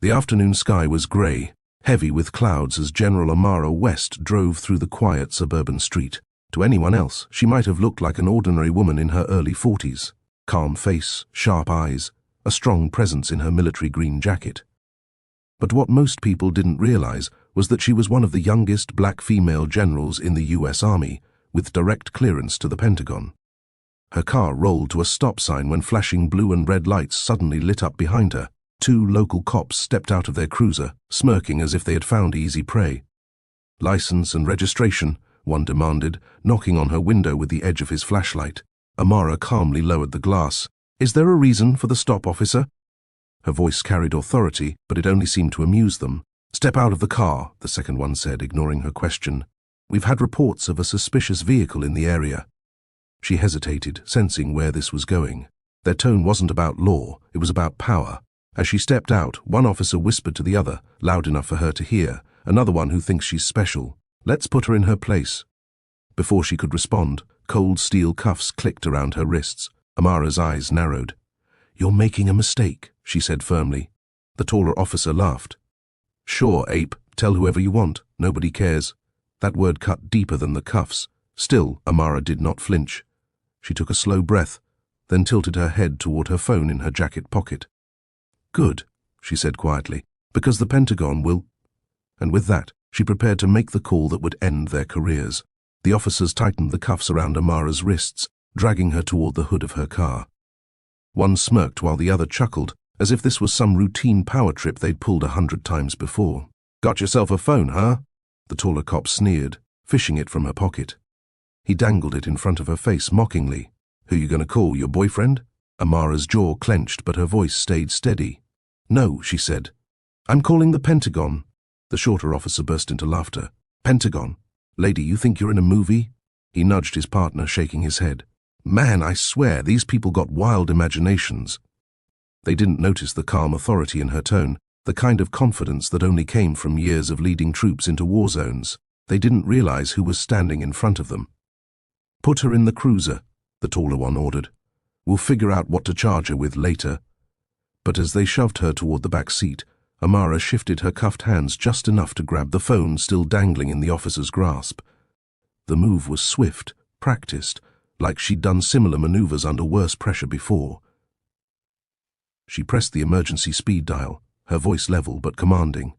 The afternoon sky was grey, heavy with clouds as General Amara West drove through the quiet suburban street. To anyone else, she might have looked like an ordinary woman in her early 40s. Calm face, sharp eyes, a strong presence in her military green jacket. But what most people didn't realize was that she was one of the youngest black female generals in the US Army, with direct clearance to the Pentagon. Her car rolled to a stop sign when flashing blue and red lights suddenly lit up behind her. 2 local cops stepped out of their cruiser, smirking as if they had found easy prey. "License and registration," one demanded, knocking on her window with the edge of his flashlight. Amara calmly lowered the glass. "Is there a reason for the stop, officer?" Her voice carried authority, but it only seemed to amuse them. "Step out of the car," the second one said, ignoring her question. "We've had reports of a suspicious vehicle in the area." She hesitated, sensing where this was going. Their tone wasn't about law, it was about power. As she stepped out, one officer whispered to the other, loud enough for her to hear, "Another one who thinks she's special. Let's put her in her place." Before she could respond, cold steel cuffs clicked around her wrists. Amara's eyes narrowed. "You're making a mistake," she said firmly. The taller officer laughed. "Sure, ape, tell whoever you want. Nobody cares." That word cut deeper than the cuffs. Still, Amara did not flinch. She took a slow breath, then tilted her head toward her phone in her jacket pocket. "Good," she said quietly, "because the Pentagon will—" And with that, she prepared to make the call that would end their careers. The officers tightened the cuffs around Amara's wrists, dragging her toward the hood of her car. One smirked while the other chuckled, as if this was some routine power trip they'd pulled 100 times before. "Got yourself a phone, huh?" The taller cop sneered, fishing it from her pocket. He dangled it in front of her face mockingly. "Who you gonna call, your boyfriend?" Amara's jaw clenched, but her voice stayed steady. "No," she said. "I'm calling the Pentagon." The shorter officer burst into laughter. "Pentagon? Lady, you think you're in a movie?" He nudged his partner, shaking his head. "Man, I swear, these people got wild imaginations." They didn't notice the calm authority in her tone, the kind of confidence that only came from years of leading troops into war zones. They didn't realize who was standing in front of them. "Put her in the cruiser," the taller one ordered. "We'll figure out what to charge her with later." But as they shoved her toward the back seat, Amara shifted her cuffed hands just enough to grab the phone still dangling in the officer's grasp. The move was swift, practiced, like she'd done similar maneuvers under worse pressure before. She pressed the emergency speed dial, her voice level but commanding.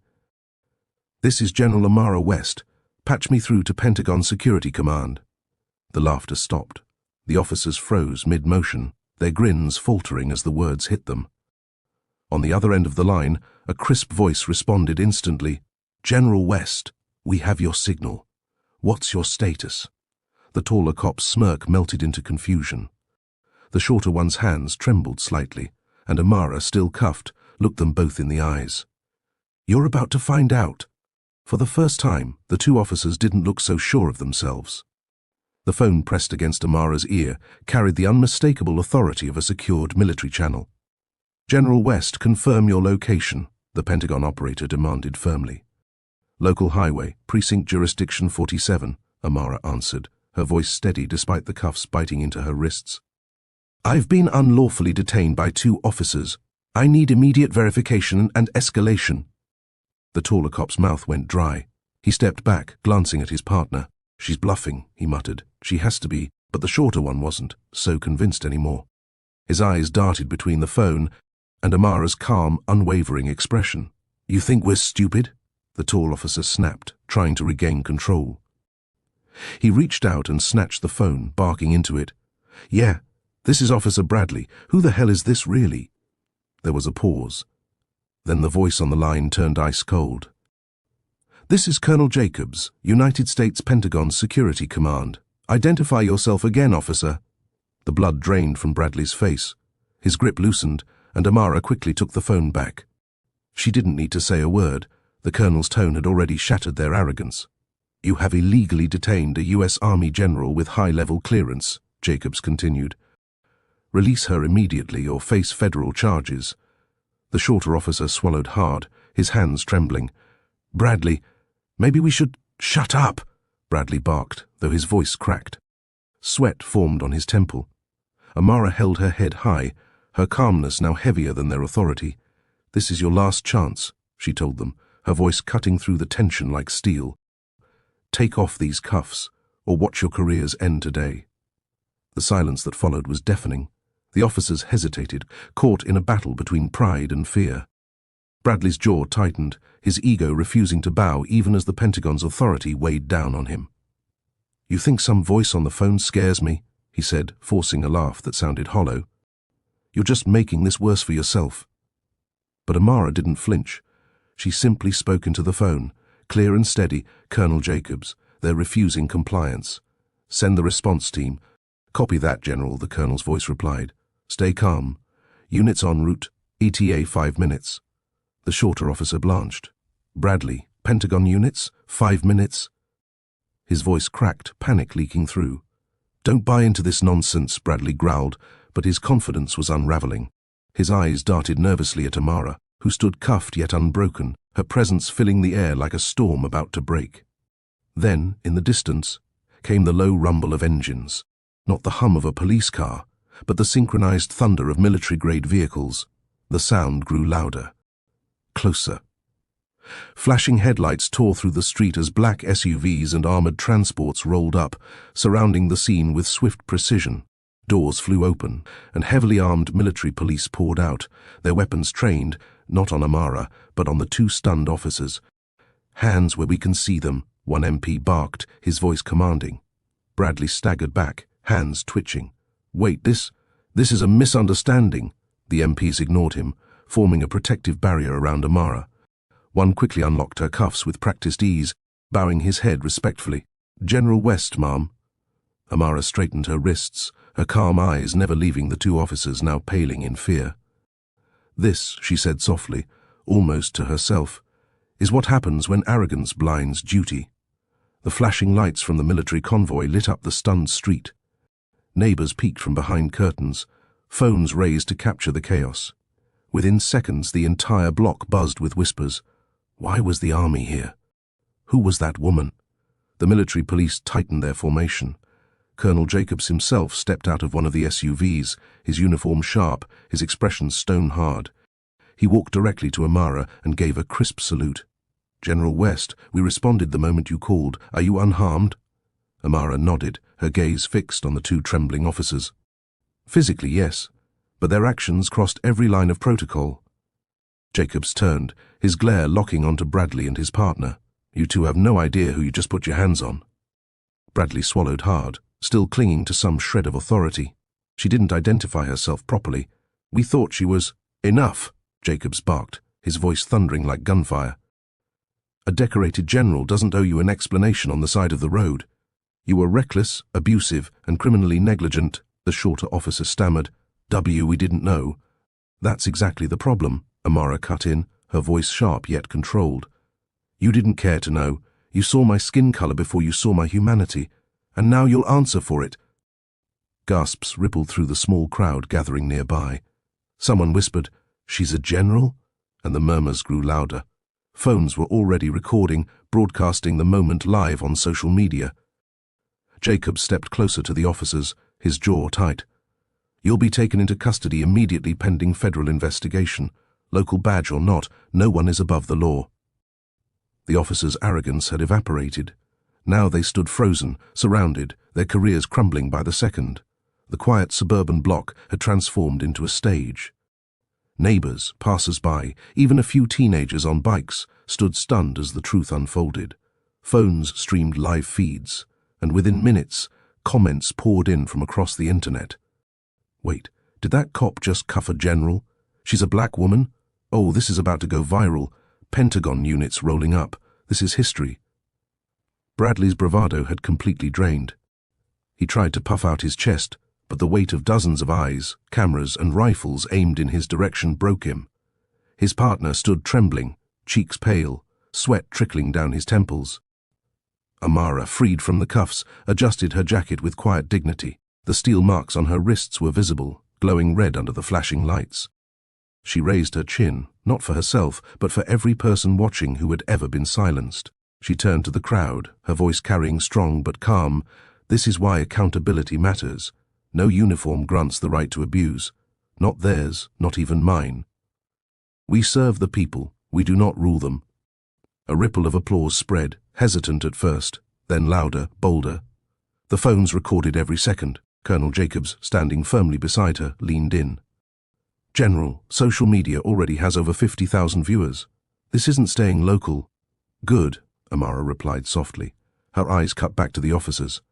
"This is General Amara West. Patch me through to Pentagon Security Command." The laughter stopped. The officers froze mid-motion, their grins faltering as the words hit them. On the other end of the line, a crisp voice responded instantly. "General West, we have your signal. What's your status?" The taller cop's smirk melted into confusion. The shorter one's hands trembled slightly, and Amara, still cuffed, looked them both in the eyes. "You're about to find out." For the first time, the 2 officers didn't look so sure of themselves. The phone pressed against Amara's ear carried the unmistakable authority of a secured military channel. "General West, confirm your location," the Pentagon operator demanded firmly. "Local highway, precinct jurisdiction 47, Amara answered, her voice steady despite the cuffs biting into her wrists. "I've been unlawfully detained by 2 officers. I need immediate verification and escalation." The taller cop's mouth went dry. He stepped back, glancing at his partner. "She's bluffing," he muttered. "She has to be," but the shorter one wasn't so convinced anymore. His eyes darted between the phone and Amara's calm, unwavering expression. "You think we're stupid?" the tall officer snapped, trying to regain control. He reached out and snatched the phone, barking into it. "Yeah, this is Officer Bradley. Who the hell is this really?" There was a pause. Then the voice on the line turned ice cold. "This is Colonel Jacobs, United States Pentagon Security Command. Identify yourself again, officer." The blood drained from Bradley's face. His grip loosened, and Amara quickly took the phone back. She didn't need to say a word. The colonel's tone had already shattered their arrogance. "You have illegally detained a U.S. Army general with high-level clearance," Jacobs continued. "Release her immediately or face federal charges." The shorter officer swallowed hard, his hands trembling. "Bradley, maybe we should—" "Shut up!" Bradley barked, though his voice cracked. Sweat formed on his temple. Amara held her head high, her calmness now heavier than their authority. "This is your last chance," she told them, her voice cutting through the tension like steel. "Take off these cuffs, or watch your careers end today." The silence that followed was deafening. The officers hesitated, caught in a battle between pride and fear. Bradley's jaw tightened, his ego refusing to bow even as the Pentagon's authority weighed down on him. "You think some voice on the phone scares me?" he said, forcing a laugh that sounded hollow. "You're just making this worse for yourself." But Amara didn't flinch. She simply spoke into the phone, clear and steady. "Colonel Jacobs, they're refusing compliance. Send the response team." "Copy that, General," the colonel's voice replied. "Stay calm. Units en route. ETA 5 minutes. The shorter officer blanched. "Bradley, Pentagon units? 5 minutes?" His voice cracked, panic leaking through. "Don't buy into this nonsense," Bradley growled, but his confidence was unraveling. His eyes darted nervously at Amara, who stood cuffed yet unbroken, her presence filling the air like a storm about to break. Then, in the distance, came the low rumble of engines. Not the hum of a police car, but the synchronized thunder of military-grade vehicles. The sound grew louder. Closer. Flashing headlights tore through the street as black SUVs and armored transports rolled up, surrounding the scene with swift precision. Doors flew open, and heavily armed military police poured out, their weapons trained, not on Amara, but on the 2 stunned officers. "Hands where we can see them," one MP barked, his voice commanding. Bradley staggered back, hands twitching. "Wait, this is a misunderstanding." The MPs ignored him, forming a protective barrier around Amara. One quickly unlocked her cuffs with practiced ease, bowing his head respectfully. "General West, ma'am." Amara straightened her wrists, her calm eyes never leaving the 2 officers now paling in fear. "This," she said softly, almost to herself, "is what happens when arrogance blinds duty." The flashing lights from the military convoy lit up the stunned street. Neighbors peeked from behind curtains, phones raised to capture the chaos. Within seconds, the entire block buzzed with whispers. Why was the army here? Who was that woman? The military police tightened their formation. Colonel Jacobs himself stepped out of one of the SUVs, his uniform sharp, his expression stone-hard. He walked directly to Amara and gave a crisp salute. "General West, we responded the moment you called. Are you unharmed?" Amara nodded, her gaze fixed on the 2 trembling officers. "Physically, yes, but their actions crossed every line of protocol." Jacobs turned, his glare locking onto Bradley and his partner. "You 2 have no idea who you just put your hands on." Bradley swallowed hard, still clinging to some shred of authority. She didn't identify herself properly. "We thought she was—" "Enough," Jacobs barked, his voice thundering like gunfire. "A decorated general doesn't owe you an explanation on the side of the road. You were reckless, abusive, and criminally negligent," the shorter officer stammered. "We didn't know." "That's exactly the problem," Amara cut in, her voice sharp yet controlled. "You didn't care to know. You saw my skin color before you saw my humanity. And now you'll answer for it." Gasps rippled through the small crowd gathering nearby. Someone whispered, "She's a general?" And the murmurs grew louder. Phones were already recording, broadcasting the moment live on social media. Jacob stepped closer to the officers, his jaw tight. "You'll be taken into custody immediately pending federal investigation. Local badge or not, no one is above the law." The officers' arrogance had evaporated. Now they stood frozen, surrounded, their careers crumbling by the second. The quiet suburban block had transformed into a stage. Neighbors, passers-by, even a few teenagers on bikes, stood stunned as the truth unfolded. Phones streamed live feeds, and within minutes, comments poured in from across the internet. "Wait, did that cop just cuff a general? She's a black woman? Oh, this is about to go viral. Pentagon units rolling up. This is history." Bradley's bravado had completely drained. He tried to puff out his chest, but the weight of dozens of eyes, cameras, and rifles aimed in his direction broke him. His partner stood trembling, cheeks pale, sweat trickling down his temples. Amara, freed from the cuffs, adjusted her jacket with quiet dignity. The steel marks on her wrists were visible, glowing red under the flashing lights. She raised her chin, not for herself, but for every person watching who had ever been silenced. She turned to the crowd, her voice carrying strong but calm. "This is why accountability matters. No uniform grants the right to abuse. Not theirs, not even mine." We serve the people, we do not rule them. A ripple of applause spread, hesitant at first, then louder, bolder. The phones recorded every second. Colonel Jacobs, standing firmly beside her, leaned in. General, social media already has over 50,000 viewers. This isn't staying local. Good, Amara replied softly, her eyes cut back to the officers.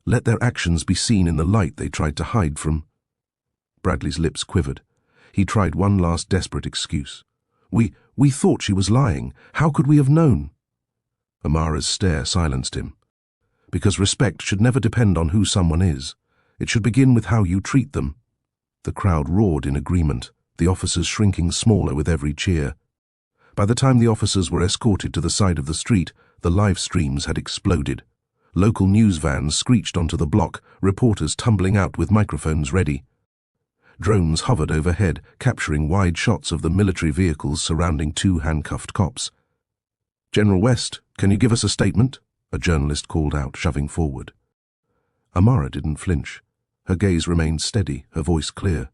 Let their actions be seen in the light they tried to hide from. Bradley's lips quivered. He tried one last desperate excuse. We thought she was lying. How could we have known? Amara's stare silenced him. Because respect should never depend on who someone is. It should begin with how you treat them. The crowd roared in agreement, the officers shrinking smaller with every cheer. By the time the officers were escorted to the side of the street, the live streams had exploded. Local news vans screeched onto the block, reporters tumbling out with microphones ready. Drones hovered overhead, capturing wide shots of the military vehicles surrounding two handcuffed cops. General West, can you give us a statement? A journalist called out, shoving forward. Amara didn't flinch. Her gaze remained steady, her voice clear.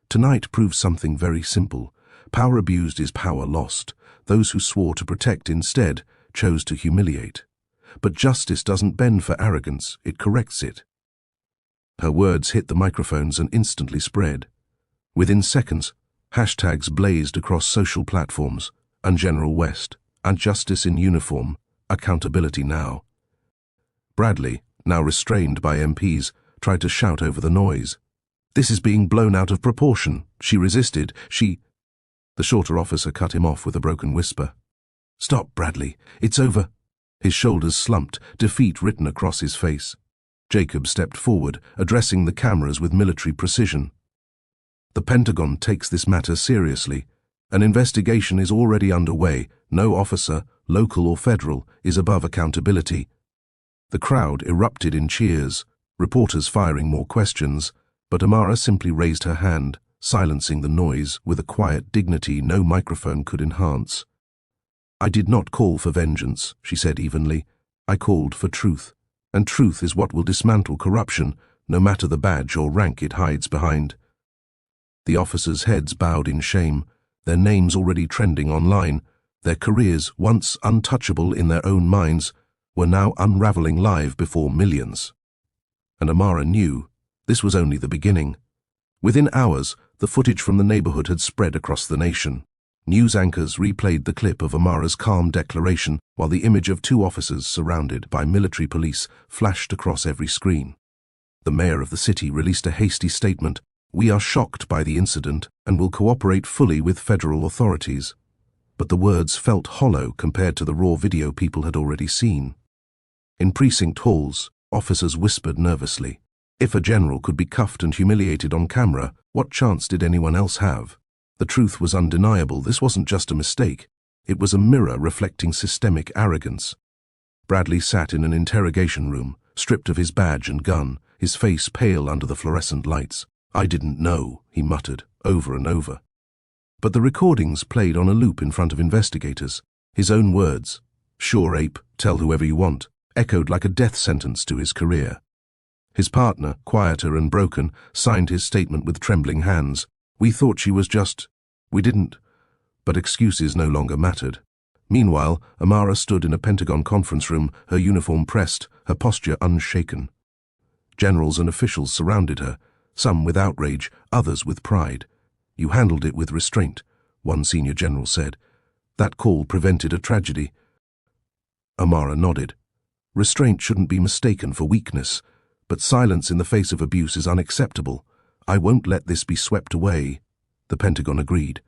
Tonight proves something very simple. Power abused is power lost. Those who swore to protect instead chose to humiliate. But justice doesn't bend for arrogance, it corrects it. Her words hit the microphones and instantly spread. Within seconds, hashtags blazed across social platforms, and General West, and Justice in Uniform, Accountability Now. Bradley, now restrained by MPs, tried to shout over the noise. This is being blown out of proportion. She resisted. The shorter officer cut him off with a broken whisper. Stop, Bradley. It's over. His shoulders slumped, defeat written across his face. Jacob stepped forward, addressing the cameras with military precision. The Pentagon takes this matter seriously. An investigation is already underway. No officer, local or federal, is above accountability. The crowd erupted in cheers, reporters firing more questions, but Amara simply raised her hand, silencing the noise with a quiet dignity no microphone could enhance. I did not call for vengeance, she said evenly. I called for truth, and truth is what will dismantle corruption, no matter the badge or rank it hides behind. The officers' heads bowed in shame, their names already trending online, their careers, once untouchable in their own minds, were now unraveling live before millions. And Amara knew this was only the beginning. Within hours, the footage from the neighborhood had spread across the nation. News anchors replayed the clip of Amara's calm declaration while the image of two officers surrounded by military police flashed across every screen. The mayor of the city released a hasty statement. We are shocked by the incident and will cooperate fully with federal authorities. But the words felt hollow compared to the raw video people had already seen. In precinct halls, officers whispered nervously. If a general could be cuffed and humiliated on camera, what chance did anyone else have? The truth was undeniable. This wasn't just a mistake. It was a mirror reflecting systemic arrogance. Bradley sat in an interrogation room, stripped of his badge and gun, his face pale under the fluorescent lights. I didn't know, he muttered, over and over. But the recordings played on a loop in front of investigators. His own words, "Sure, ape, tell whoever you want," echoed like a death sentence to his career. His partner, quieter and broken, signed his statement with trembling hands. We thought she was just... We didn't. But excuses no longer mattered. Meanwhile, Amara stood in a Pentagon conference room, her uniform pressed, her posture unshaken. Generals and officials surrounded her, some with outrage, others with pride. You handled it with restraint, one senior general said. That call prevented a tragedy. Amara nodded. Restraint shouldn't be mistaken for weakness, but silence in the face of abuse is unacceptable. I won't let this be swept away. The Pentagon agreed.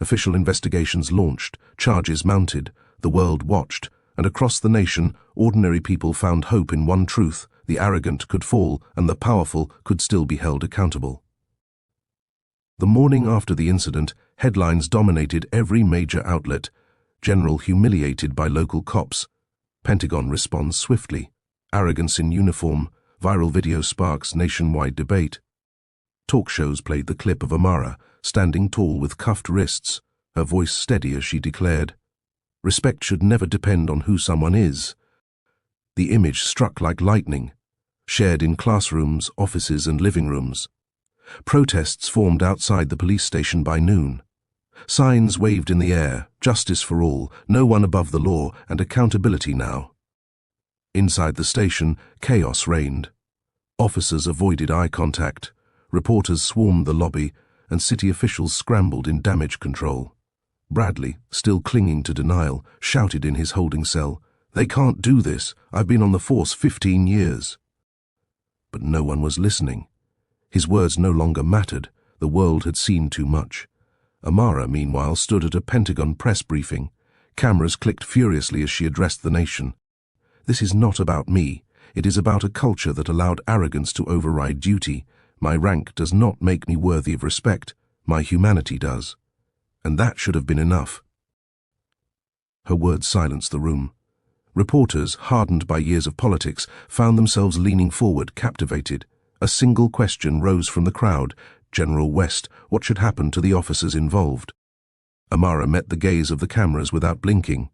Official investigations launched, charges mounted, the world watched, and across the nation, ordinary people found hope in one truth: the arrogant could fall and the powerful could still be held accountable. The morning after the incident, headlines dominated every major outlet. General humiliated by local cops. Pentagon responds swiftly. Arrogance in uniform. Viral video sparks nationwide debate. Talk shows played the clip of Amara, standing tall with cuffed wrists, her voice steady as she declared, "Respect should never depend on who someone is." The image struck like lightning, shared in classrooms, offices and living rooms. Protests formed outside the police station by noon. Signs waved in the air, justice for all, no one above the law, and accountability now. Inside the station, chaos reigned. Officers avoided eye contact, reporters swarmed the lobby, and city officials scrambled in damage control. Bradley, still clinging to denial, shouted in his holding cell, "They can't do this. I've been on the force 15 years." But no one was listening. His words no longer mattered. The world had seen too much. Amara, meanwhile, stood at a Pentagon press briefing. Cameras clicked furiously as she addressed the nation. "This is not about me. It is about a culture that allowed arrogance to override duty. My rank does not make me worthy of respect. My humanity does. And that should have been enough." Her words silenced the room. Reporters, hardened by years of politics, found themselves leaning forward, captivated. A single question rose from the crowd. "General West, what should happen to the officers involved?" Amara met the gaze of the cameras without blinking.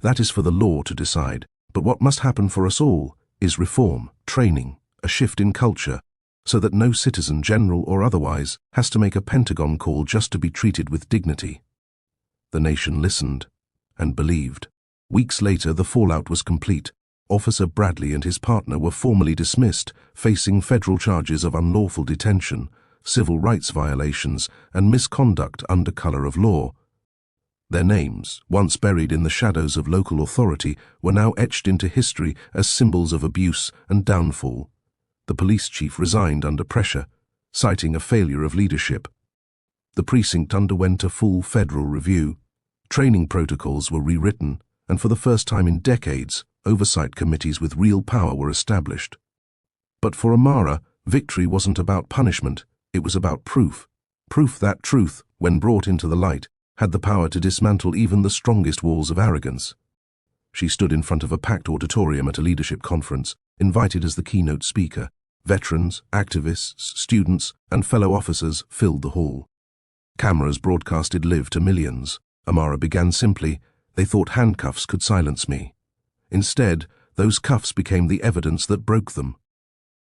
"That is for the law to decide. But what must happen for us all is reform, training, a shift in culture, so that no citizen, general or otherwise, has to make a Pentagon call just to be treated with dignity." The nation listened and believed. Weeks later, the fallout was complete. Officer Bradley and his partner were formally dismissed, facing federal charges of unlawful detention, civil rights violations, and misconduct under color of law. Their names, once buried in the shadows of local authority, were now etched into history as symbols of abuse and downfall. The police chief resigned under pressure, citing a failure of leadership. The precinct underwent a full federal review. Training protocols were rewritten, and for the first time in decades, oversight committees with real power were established. But for Amara, victory wasn't about punishment, it was about proof. Proof that truth, when brought into the light, had the power to dismantle even the strongest walls of arrogance. She stood in front of a packed auditorium at a leadership conference, invited as the keynote speaker. Veterans, activists, students, and fellow officers filled the hall. Cameras broadcasted live to millions. Amara began simply, "They thought handcuffs could silence me." Instead, those cuffs became the evidence that broke them.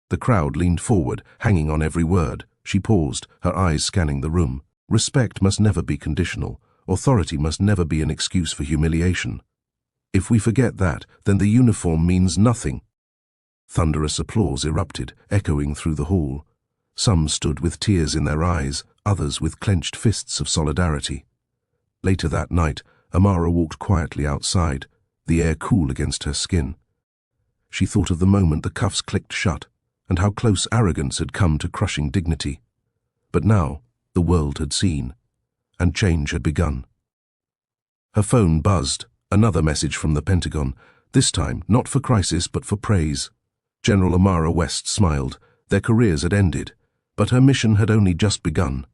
The crowd leaned forward, hanging on every word. She paused, her eyes scanning the room. Respect must never be conditional. Authority must never be an excuse for humiliation. If we forget that, then the uniform means nothing. Thunderous applause erupted, echoing through the hall. Some stood with tears in their eyes, others with clenched fists of solidarity. Later that night, Amara walked quietly outside, the air cool against her skin. She thought of the moment the cuffs clicked shut, and how close arrogance had come to crushing dignity. But now, the world had seen, and change had begun. Her phone buzzed, another message from the Pentagon, this time not for crisis but for praise. General Amara West smiled. Their careers had ended, but her mission had only just begun.